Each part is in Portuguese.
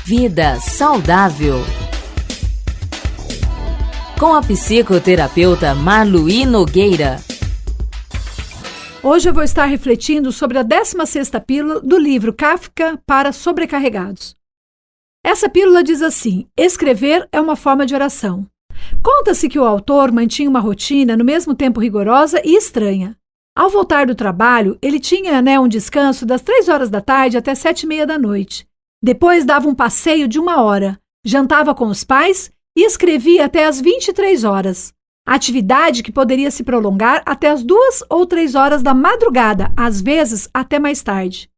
Vida saudável. Com a psicoterapeuta Marluí Nogueira. Hoje eu vou estar refletindo sobre a 16ª pílula do livro Kafka para Sobrecarregados. Essa pílula diz assim: escrever é uma forma de oração. Conta-se que o autor mantinha uma rotina no mesmo tempo rigorosa e estranha. Ao voltar do trabalho, ele tinha um descanso das 3 horas da tarde até 7h30 da noite. Depois dava um passeio de 1 hora, jantava com os pais e escrevia até às 23 horas. Atividade que poderia se prolongar até as 2 ou 3 horas da madrugada, às vezes até mais tarde.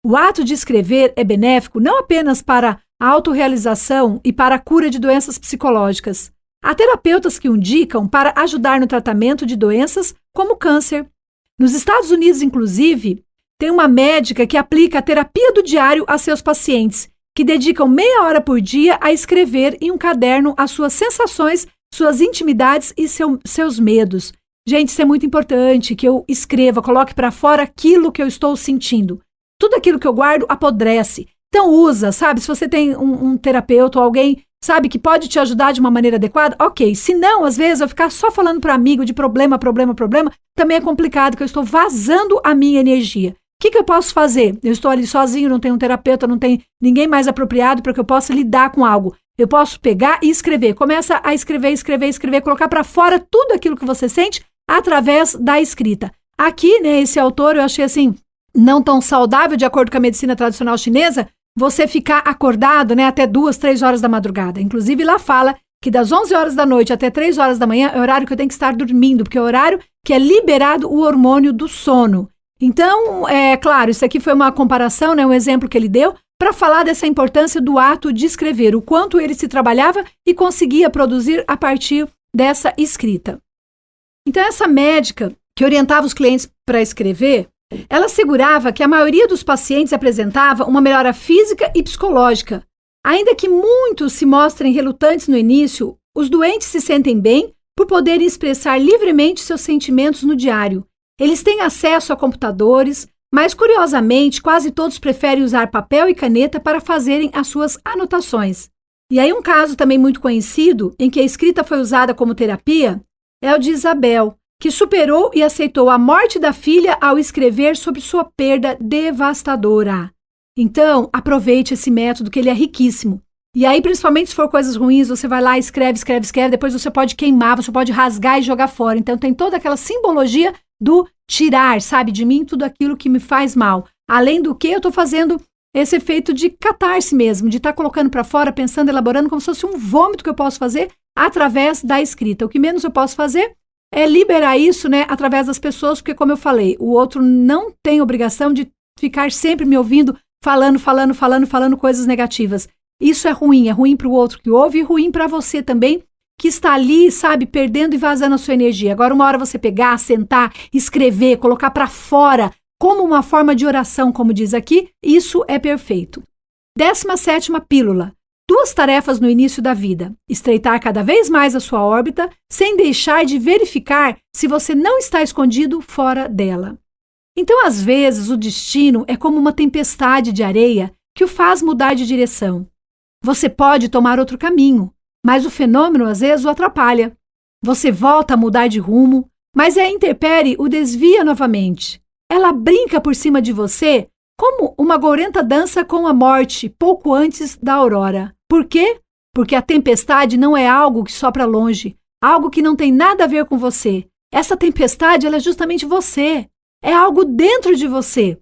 O ato de escrever é benéfico não apenas para a autorrealização e para a cura de doenças psicológicas. Há terapeutas que o indicam para ajudar no tratamento de doenças como câncer. Nos Estados Unidos, inclusive, tem uma médica que aplica a terapia do diário a seus pacientes, que dedicam meia hora por dia a escrever em um caderno as suas sensações, suas intimidades e seus medos. Gente, isso é muito importante, que eu escreva, coloque para fora aquilo que eu estou sentindo. Tudo aquilo que eu guardo apodrece. Então usa, sabe? Se você tem um terapeuta ou alguém, sabe, que pode te ajudar de uma maneira adequada, ok. Se não, às vezes, eu ficar só falando para amigo de problema, também é complicado, que eu estou vazando a minha energia. O que eu posso fazer? Eu estou ali sozinho, não tenho um terapeuta, não tem ninguém mais apropriado para que eu possa lidar com algo. Eu posso pegar e escrever. Começa a escrever, colocar para fora tudo aquilo que você sente através da escrita. Aqui, esse autor, eu achei assim, não tão saudável, de acordo com a medicina tradicional chinesa, você ficar acordado, até 2, 3 horas da madrugada. Inclusive, lá fala que das 11 horas da noite até 3 horas da manhã é o horário que eu tenho que estar dormindo, porque é o horário que é liberado o hormônio do sono. Então, claro, isso aqui foi uma comparação, um exemplo que ele deu, para falar dessa importância do ato de escrever, o quanto ele se trabalhava e conseguia produzir a partir dessa escrita. Então, essa médica que orientava os clientes para escrever, ela assegurava que a maioria dos pacientes apresentava uma melhora física e psicológica. Ainda que muitos se mostrem relutantes no início, os doentes se sentem bem por poderem expressar livremente seus sentimentos no diário. Eles têm acesso a computadores, mas, curiosamente, quase todos preferem usar papel e caneta para fazerem as suas anotações. E aí um caso também muito conhecido, em que a escrita foi usada como terapia, é o de Isabel, que superou e aceitou a morte da filha ao escrever sobre sua perda devastadora. Então, aproveite esse método, que ele é riquíssimo. E aí, principalmente se for coisas ruins, você vai lá, escreve, depois você pode queimar, você pode rasgar e jogar fora. Então, tem toda aquela simbologia do tirar, sabe, de mim tudo aquilo que me faz mal. Além do que, eu estou fazendo esse efeito de catarse mesmo, de estar colocando para fora, pensando, elaborando, como se fosse um vômito que eu posso fazer através da escrita. O que menos eu posso fazer é liberar isso, através das pessoas, porque, como eu falei, o outro não tem obrigação de ficar sempre me ouvindo, falando coisas negativas. Isso é ruim para o outro que ouve e ruim para você também, que está ali, sabe, perdendo e vazando a sua energia. Agora, uma hora você pegar, sentar, escrever, colocar para fora, como uma forma de oração, como diz aqui, isso é perfeito. 17ª pílula. 2 tarefas no início da vida: estreitar cada vez mais a sua órbita, sem deixar de verificar se você não está escondido fora dela. Então, às vezes, o destino é como uma tempestade de areia que o faz mudar de direção. Você pode tomar outro caminho, mas o fenômeno às vezes o atrapalha. Você volta a mudar de rumo, mas a intempérie o desvia novamente. Ela brinca por cima de você como uma gourenta dança com a morte pouco antes da aurora. Por quê? Porque a tempestade não é algo que sopra longe, algo que não tem nada a ver com você. Essa tempestade, ela é justamente você. É algo dentro de você.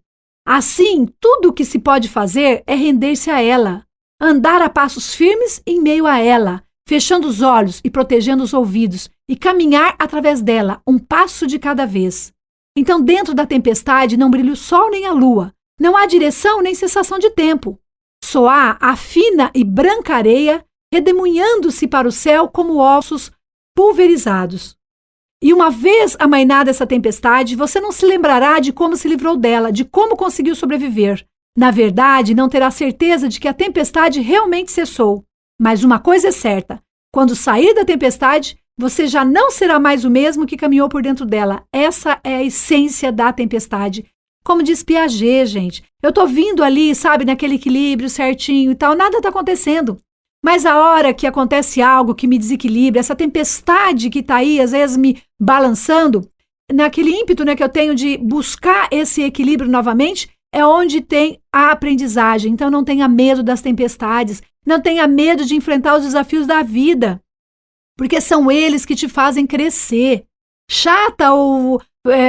Assim, tudo o que se pode fazer é render-se a ela. Andar a passos firmes em meio a ela, fechando os olhos e protegendo os ouvidos, e caminhar através dela, um passo de cada vez. Então, dentro da tempestade não brilha o sol nem a lua. Não há direção nem sensação de tempo. Só há a fina e branca areia redemoinhando-se para o céu como ossos pulverizados. E uma vez amainada essa tempestade, você não se lembrará de como se livrou dela, de como conseguiu sobreviver. Na verdade, não terá certeza de que a tempestade realmente cessou. Mas uma coisa é certa: quando sair da tempestade, você já não será mais o mesmo que caminhou por dentro dela. Essa é a essência da tempestade. Como diz Piaget, gente. Eu tô vindo ali, sabe, naquele equilíbrio certinho e tal, nada tá acontecendo. Mas a hora que acontece algo que me desequilibra, essa tempestade que tá aí, às vezes me balançando, naquele ímpeto, né, que eu tenho de buscar esse equilíbrio novamente, é onde tem a aprendizagem. Então não tenha medo das tempestades, não tenha medo de enfrentar os desafios da vida, porque são eles que te fazem crescer. Chata ou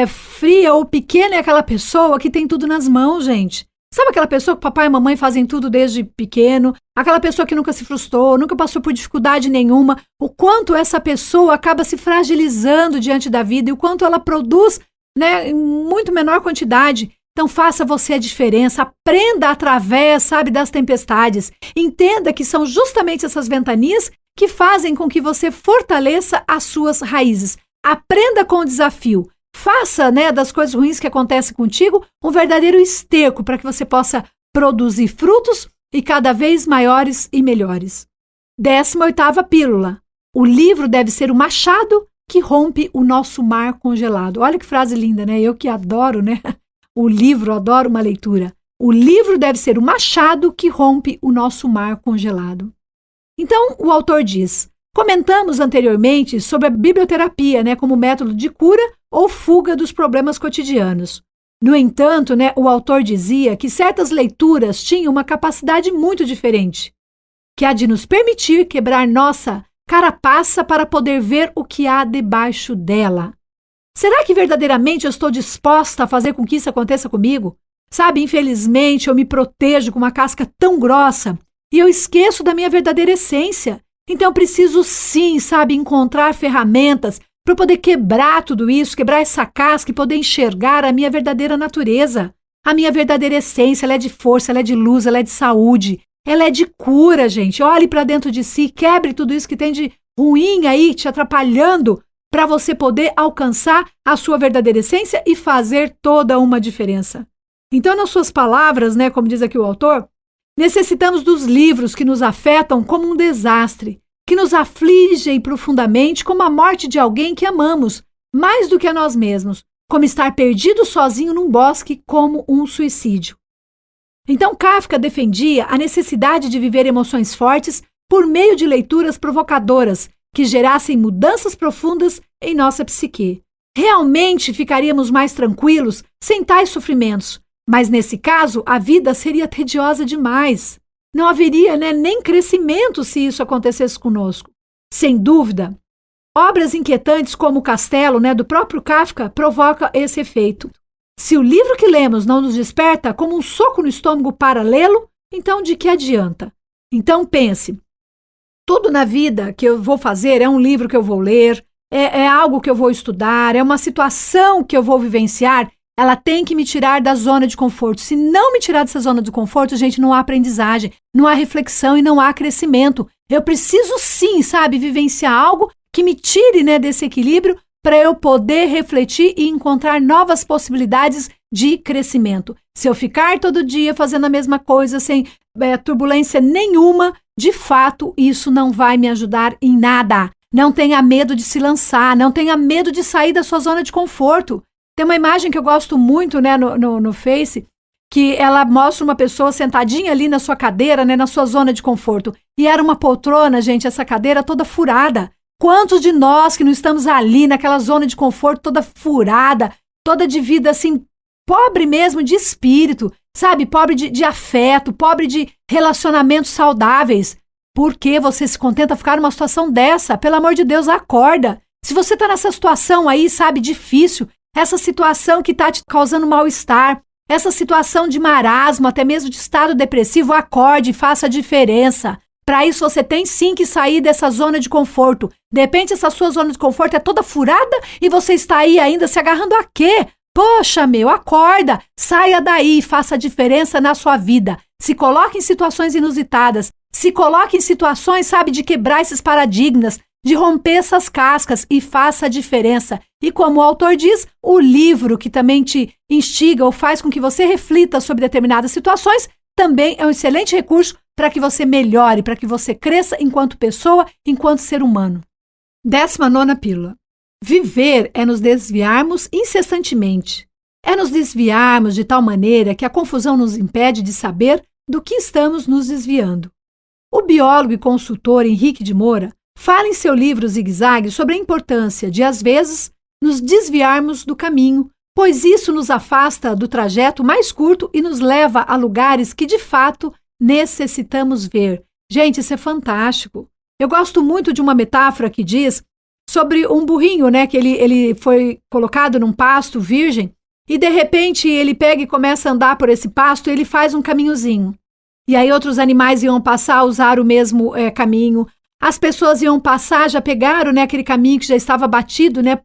fria ou pequena é aquela pessoa que tem tudo nas mãos, gente. Sabe aquela pessoa que papai e mamãe fazem tudo desde pequeno? Aquela pessoa que nunca se frustrou, nunca passou por dificuldade nenhuma. O quanto essa pessoa acaba se fragilizando diante da vida e o quanto ela produz, né, em muito menor quantidade. Então faça você a diferença, aprenda através, sabe, das tempestades. Entenda que são justamente essas ventanias que fazem com que você fortaleça as suas raízes. Aprenda com o desafio. Faça, né, das coisas ruins que acontecem contigo um verdadeiro esterco para que você possa produzir frutos e cada vez maiores e melhores. 18ª pílula. O livro deve ser o machado que rompe o nosso mar congelado. Olha que frase linda, né? Eu que adoro, né? O livro, adoro uma leitura. O livro deve ser o machado que rompe o nosso mar congelado. Então, o autor diz: comentamos anteriormente sobre a biblioterapia, né, como método de cura ou fuga dos problemas cotidianos. No entanto, né, o autor dizia que certas leituras tinham uma capacidade muito diferente, que há de nos permitir quebrar nossa carapaça para poder ver o que há debaixo dela. Será que verdadeiramente eu estou disposta a fazer com que isso aconteça comigo? Sabe, infelizmente eu me protejo com uma casca tão grossa e eu esqueço da minha verdadeira essência. Então eu preciso sim, sabe, encontrar ferramentas para poder quebrar tudo isso, quebrar essa casca e poder enxergar a minha verdadeira natureza. A minha verdadeira essência, ela é de força, ela é de luz, ela é de saúde, ela é de cura, gente. Olhe para dentro de si, quebre tudo isso que tem de ruim aí te atrapalhando para você poder alcançar a sua verdadeira essência e fazer toda uma diferença. Então, nas suas palavras, né, como diz aqui o autor, necessitamos dos livros que nos afetam como um desastre, que nos afligem profundamente como a morte de alguém que amamos, mais do que a nós mesmos, como estar perdido sozinho num bosque, como um suicídio. Então Kafka defendia a necessidade de viver emoções fortes por meio de leituras provocadoras que gerassem mudanças profundas em nossa psique. Realmente ficaríamos mais tranquilos sem tais sofrimentos, mas nesse caso a vida seria tediosa demais. Não haveria, né, nem crescimento se isso acontecesse conosco. Sem dúvida, obras inquietantes como O Castelo, né, do próprio Kafka provoca esse efeito. Se o livro que lemos não nos desperta como um soco no estômago para lê-lo, então de que adianta? Então pense, tudo na vida que eu vou fazer é um livro que eu vou ler, é algo que eu vou estudar, é uma situação que eu vou vivenciar, ela tem que me tirar da zona de conforto. Se não me tirar dessa zona de conforto, gente, não há aprendizagem, não há reflexão e não há crescimento. Eu preciso sim, sabe, vivenciar algo que me tire, né, desse equilíbrio para eu poder refletir e encontrar novas possibilidades de crescimento. Se eu ficar todo dia fazendo a mesma coisa, sem turbulência nenhuma, de fato, isso não vai me ajudar em nada. Não tenha medo de se lançar, não tenha medo de sair da sua zona de conforto. Tem uma imagem que eu gosto muito, né, no Face, que ela mostra uma pessoa sentadinha ali na sua cadeira, né, na sua zona de conforto. E era uma poltrona, gente, essa cadeira toda furada. Quantos de nós que não estamos ali naquela zona de conforto toda furada, toda de vida assim, pobre mesmo de espírito, sabe? Pobre de afeto, pobre de relacionamentos saudáveis. Por que você se contenta ficar numa situação dessa? Pelo amor de Deus, acorda. Se você está nessa situação aí, sabe, difícil, essa situação que está te causando mal-estar, essa situação de marasmo, até mesmo de estado depressivo, acorde e faça a diferença. Para isso você tem sim que sair dessa zona de conforto. De repente essa sua zona de conforto é toda furada e você está aí ainda se agarrando a quê? Poxa, meu, acorda, saia daí e faça a diferença na sua vida. Se coloque em situações inusitadas, se coloque em situações, sabe, de quebrar esses paradigmas, de romper essas cascas e faça a diferença. E como o autor diz, o livro que também te instiga ou faz com que você reflita sobre determinadas situações também é um excelente recurso para que você melhore, para que você cresça enquanto pessoa, enquanto ser humano. 19ª pílula. Viver é nos desviarmos incessantemente, É nos desviarmos de tal maneira que a confusão nos impede de saber do que estamos nos desviando. O biólogo e consultor Henrique de Moura fala em seu livro Zigue-Zague sobre a importância de, às vezes, nos desviarmos do caminho, pois isso nos afasta do trajeto mais curto e nos leva a lugares que, de fato, necessitamos ver. Gente, isso é fantástico. Eu gosto muito de uma metáfora que diz sobre um burrinho, né, que ele foi colocado num pasto virgem e, de repente, ele pega e começa a andar por esse pasto e ele faz um caminhozinho. E aí outros animais iam passar a usar o mesmo caminho. As pessoas iam passar, já pegaram, né, aquele caminho que já estava batido, né,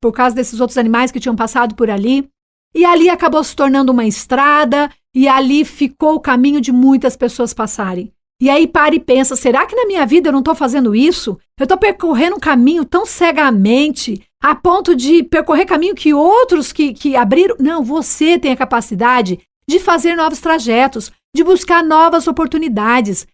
por causa desses outros animais que tinham passado por ali. E ali acabou se tornando uma estrada e ali ficou o caminho de muitas pessoas passarem. E aí para e pensa, será que na minha vida eu não estou fazendo isso? Eu estou percorrendo um caminho tão cegamente, a ponto de percorrer caminho que outros que abriram... Não, você tem a capacidade de fazer novos trajetos, de buscar novas oportunidades.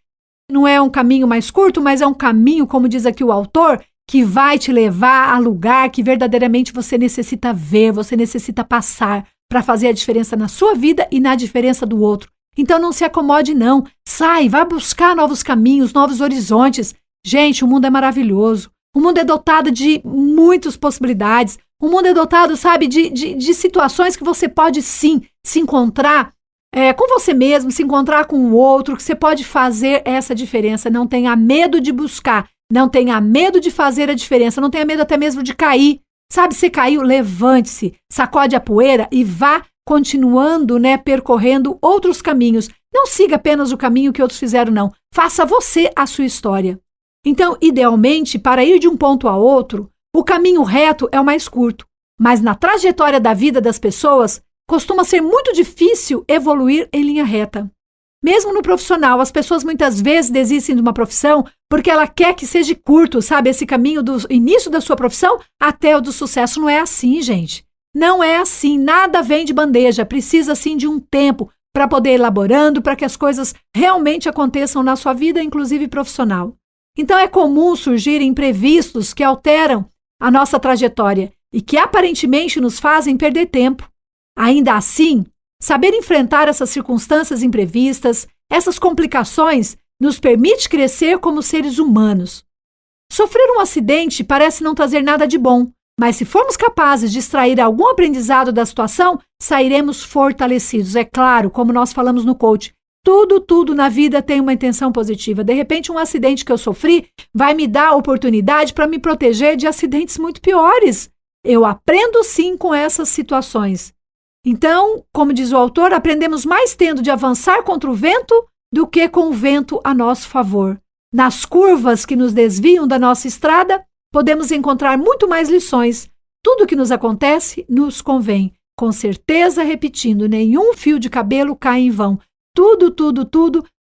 Não é um caminho mais curto, mas é um caminho, como diz aqui o autor, que vai te levar a lugar que verdadeiramente você necessita ver, você necessita passar para fazer a diferença na sua vida e na diferença do outro. Então não se acomode não, sai, vá buscar novos caminhos, novos horizontes. Gente, o mundo é maravilhoso, o mundo é dotado de muitas possibilidades, o mundo é dotado, sabe, de situações que você pode sim se encontrar com você mesmo, se encontrar com o outro, que você pode fazer essa diferença. Não tenha medo de buscar, não tenha medo de fazer a diferença, não tenha medo até mesmo de cair. Sabe, você caiu, levante-se, sacode a poeira e vá continuando, né, percorrendo outros caminhos. Não siga apenas o caminho que outros fizeram, não. Faça você a sua história. Então, idealmente, para ir de um ponto a outro, o caminho reto é o mais curto. Mas na trajetória da vida das pessoas, costuma ser muito difícil evoluir em linha reta. Mesmo no profissional, as pessoas muitas vezes desistem de uma profissão porque ela quer que seja curto, sabe? Esse caminho do início da sua profissão até o do sucesso. Não é assim, gente. Não é assim. Nada vem de bandeja. Precisa, sim, de um tempo para poder ir elaborando, para que as coisas realmente aconteçam na sua vida, inclusive profissional. Então, é comum surgirem imprevistos que alteram a nossa trajetória e que aparentemente nos fazem perder tempo. Ainda assim, saber enfrentar essas circunstâncias imprevistas, essas complicações, nos permite crescer como seres humanos. Sofrer um acidente parece não trazer nada de bom, mas se formos capazes de extrair algum aprendizado da situação, sairemos fortalecidos. É claro, como nós falamos no coach, tudo na vida tem uma intenção positiva. De repente, um acidente que eu sofri vai me dar a oportunidade para me proteger de acidentes muito piores. Eu aprendo sim com essas situações. Então, como diz o autor, aprendemos mais tendo de avançar contra o vento do que com o vento a nosso favor. Nas curvas que nos desviam da nossa estrada, podemos encontrar muito mais lições. Tudo que nos acontece nos convém. Com certeza, repetindo, nenhum fio de cabelo cai em vão. Tudo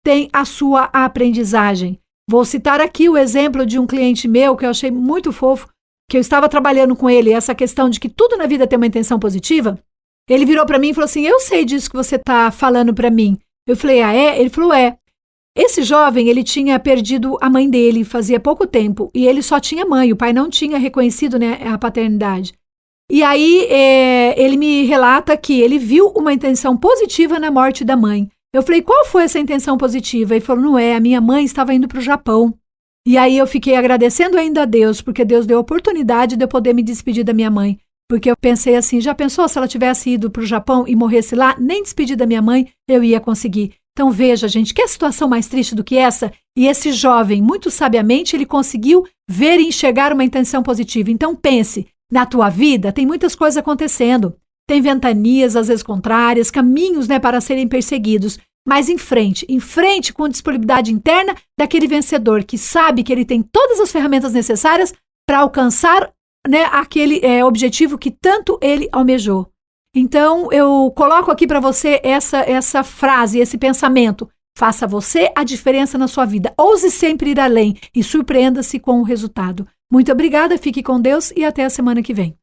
tem a sua aprendizagem. Vou citar aqui o exemplo de um cliente meu que eu achei muito fofo, que eu estava trabalhando com ele, essa questão de que tudo na vida tem uma intenção positiva. Ele virou para mim e falou assim, eu sei disso que você está falando para mim. Eu falei, ah, é? Ele falou, é. Esse jovem, ele tinha perdido a mãe dele fazia pouco tempo e ele só tinha mãe, o pai não tinha reconhecido, né, a paternidade. E aí ele me relata que ele viu uma intenção positiva na morte da mãe. Eu falei, qual foi essa intenção positiva? Ele falou, não é, a minha mãe estava indo para o Japão. E aí eu fiquei agradecendo ainda a Deus, porque Deus deu a oportunidade de eu poder me despedir da minha mãe. Porque eu pensei assim, já pensou se ela tivesse ido para o Japão e morresse lá? Nem despedir da minha mãe eu ia conseguir. Então veja, gente, que situação mais triste do que essa? E esse jovem, muito sabiamente, ele conseguiu ver e enxergar uma intenção positiva. Então pense, na tua vida tem muitas coisas acontecendo. Tem ventanias, às vezes contrárias, caminhos, né, para serem perseguidos. Mas em frente com disponibilidade interna daquele vencedor que sabe que ele tem todas as ferramentas necessárias para alcançar, né, aquele objetivo que tanto ele almejou. Então, eu coloco aqui para você essa frase, esse pensamento. Faça você a diferença na sua vida. Ouse sempre ir além e surpreenda-se com o resultado. Muito obrigada, fique com Deus e até a semana que vem.